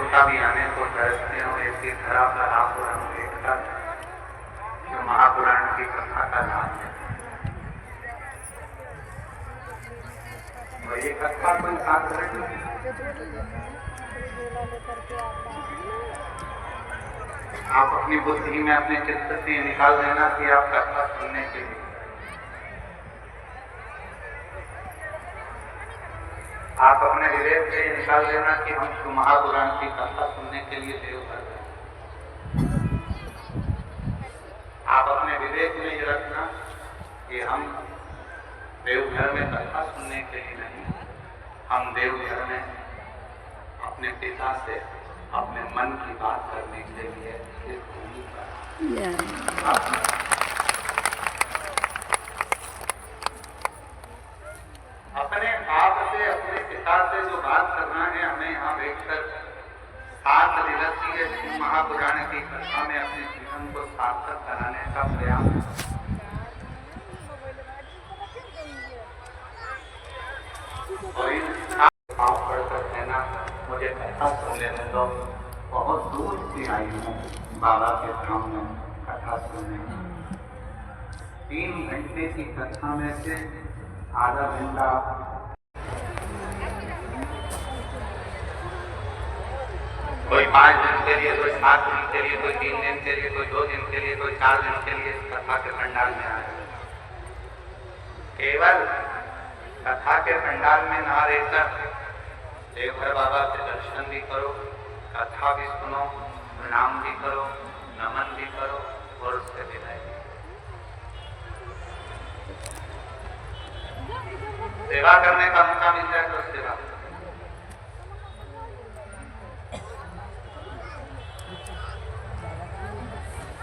देवता भी हमें तो तरसते हो ऐसी धरा पर आप और हम देखकर जो महापुराण की कथा का नाम है। और ये कथा कोई साधारण नहीं, आप अपनी बुद्धि में अपने चित्त से निकाल देना कि आप कथा सुनने के लिए, आप अपने विवेक से निकाल देना कि हम महापुराण की कथा सुनने के लिए देवघर गए। आप अपने विवेक में ये रखना कि हम देवघर में कथा सुनने के लिए नहीं, हम देवघर में अपने पिता से अपने मन की बात करने के लिए इस भूमि पर अपने आप से अपने पिता से जो बात करना है, हमें यहाँ बैठकर 7 दिवसीय महापुराण की कथा में अपने जीवन को सार्थक कराने का प्रयास। और इन पाँव पढ़कर कहना मुझे कथा सुन लेने दो, बहुत दूर से आई हूँ बाबा के सामने कथा सुनने। 3 घंटे की कथा में से आधा घंटा कोई 5 दिन के लिए, कोई 7 दिन के लिए, कोई 3 दिन के लिए, कोई 2 दिन के लिए, कोई 4 दिन के लिए इस कथा के पंडाल में आए। केवल कथा के पंडाल में ना रहकर देवघर बाबा के दर्शन भी करो, कथा भी सुनो, प्रणाम भी करो, नमन भी करो और उससे विदाई। सेवा करने का मौका मिल जाए तो सेवा।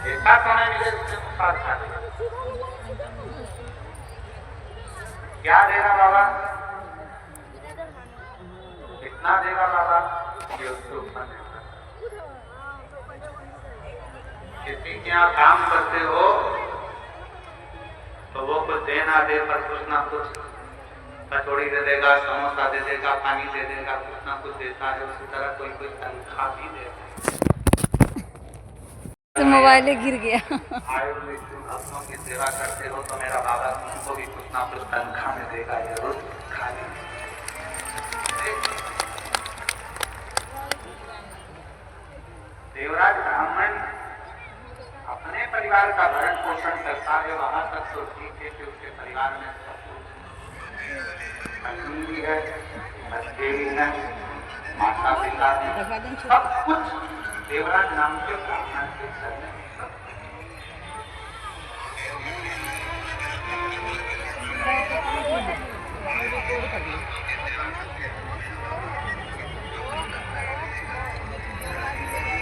ऐसा समय मिले उससे मुखार खा देगा। क्या देगा बाबा? कितना देगा बाबा? ये उसके ऊपर देगा। किसी के यहाँ काम करते हो तो वो कुछ देना दे, पर कुछ ना कुछ कचौड़ी दे देगा, समोसा दे देगा, पानी दे देगा, कुछ ना कुछ देता है। उसी तरह कोई कोई तनख्वाह भी देता है। मोबाइल गिर गया। भक्तों की सेवा करते हो तो मेरा बाबा तुमको भी कुछ ना कुछ तनख्वाह में देगा जरूर। खाली देवराज ब्राह्मण अपने परिवार का भरण पोषण करता है, वहां तक तो ठीक है कि उसके परिवार में सब कुछ भी है, बच्चे भी हैं, माता पिता भी, सब कुछ देवराज नाम के ब्राह्मण के घर में।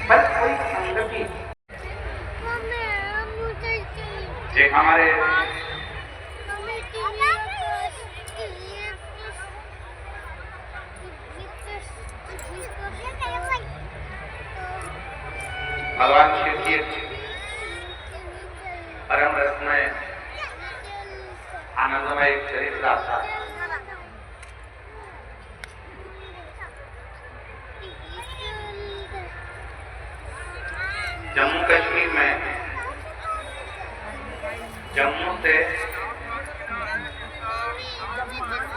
बस कोई संगति जे हमारे भगवान शिव की परम रसमय आनंदमय एक चरित्र आता है। जम्मू कश्मीर में, जम्मू से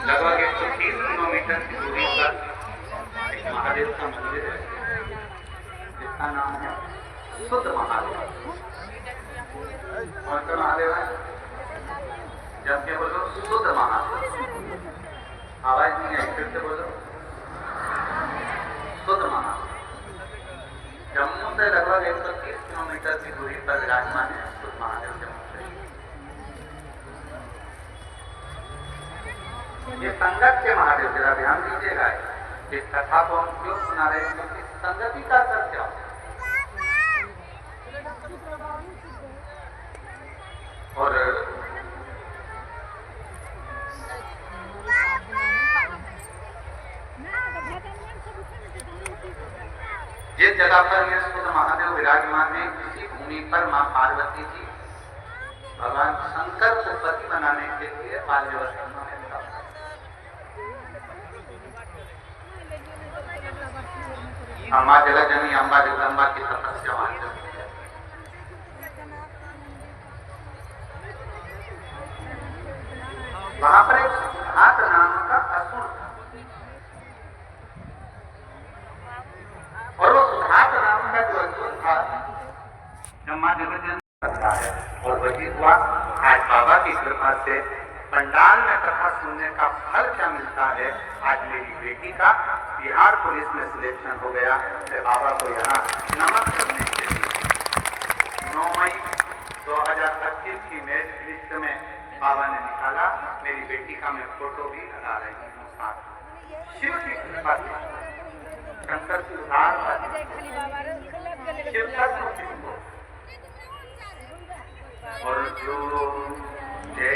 लगभग 130 किलोमीटर की दूरी पर एक महादेव का मंदिर है जिसका नाम है शुद्ध महादेव। कौन सा महादेव है? जब के बोलो शुद्ध महादेव, आवाज नहीं आई, फिर से बोलो शुद्ध महादेव। जम्मू से लगभग 130 किलोमीटर की दूरी पर विराजमान है शुद्ध महादेव के मंदिर। ये संगत के महादेव, जरा ध्यान दीजिएगा। इस कथा को हम क्यों सुना रहे हैं? क्योंकि संगति का असर क्या है। और जिस जगह पर ये शुद्ध महादेव विराजमान है, इसी भूमि पर मां पार्वती जी भगवान शंकर को पति बनाने के लिए बाल्यवस्था में अम्मा जगजननी अम्बा जगदम्बा की तपस्या वहां चलती है। वहां पर एक सिद्धार्थ नाम का असुर था और वो सिद्धार्थ नाम का जो असुर था अम्मा जगजननी करता है और वही हुआ। आज बाबा की कृपा से पंडाल में कथा सुनने का फल क्या मिलता है। आज मेरी बेटी का बिहार पुलिस में सिलेक्शन हो गया। मैं बाबा को यहाँ नमन करने के लिए 9 मई 2025 की मेरिट लिस्ट में बाबा ने निकाला। मेरी बेटी का मैं फोटो भी लगा रही हूँ साथ। शिव की कृपा से शंकर की उदार शिव और जो जय